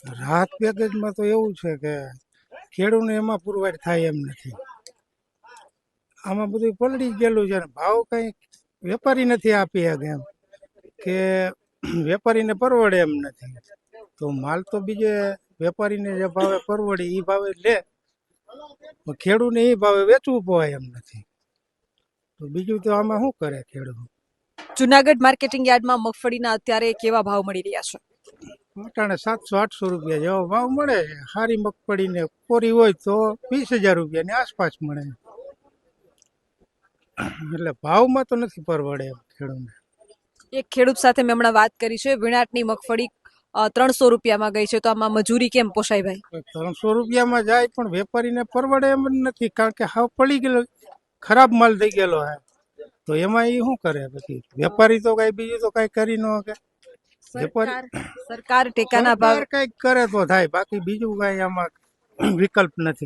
રાહત પેકેજમાં તો એવું છે કે ખેડૂતને એમાં પુરવાર થાય એમ નથી. આમાં બધું પલળી ગયેલું છે ને ભાવ કઈ વેપારી નથી આપી શકે એમ કે વેપારીને પરવડે એમ નથી. તો માલ તો બીજે વેપારીને જે ભાવે પરવડે એ ભાવે લે, ખેડૂતને એ ભાવે વેચવું પોવાય એમ નથી. તો બીજું તો આમાં શું કરે ખેડૂત? જુનાગઢ માર્કેટિંગ યાર્ડમાં મગફળીના અત્યારે કેવા ભાવ મળી રહ્યા છે? અટાણે 700-800 રૂપિયા જેવો ભાવ મળે છે. સારી મગફળીને કોરી હોય તો 20,000 રૂપિયાની આસપાસ મળે. એટલે ભાવમાં તો નથી પરવડે એમ ખેડૂતને. એક ખેડૂત સાથે મેં હમણાં વાત કરી છે, વિણાટની મગફળી 300 રૂપિયામાં ગઈ છે, તો આમાં મજૂરી કેમ પોસાય ભાઈ? 300 રૂપિયામાં જાય પણ વેપારીને પરવડે એમ જ નથી, કારણ કે હાવ પડી ગયેલો ખરાબ માલ થઈ ગયેલો હે. તો એમાં એ શું કરે? પછી વેપારી તો કઈ બીજું તો કઈ કરી ન શકે. સરકાર ટેકાના ભાવ કઈક કરે તો થાય, બાકી બીજું કઈ આમાં વિકલ્પ નથી.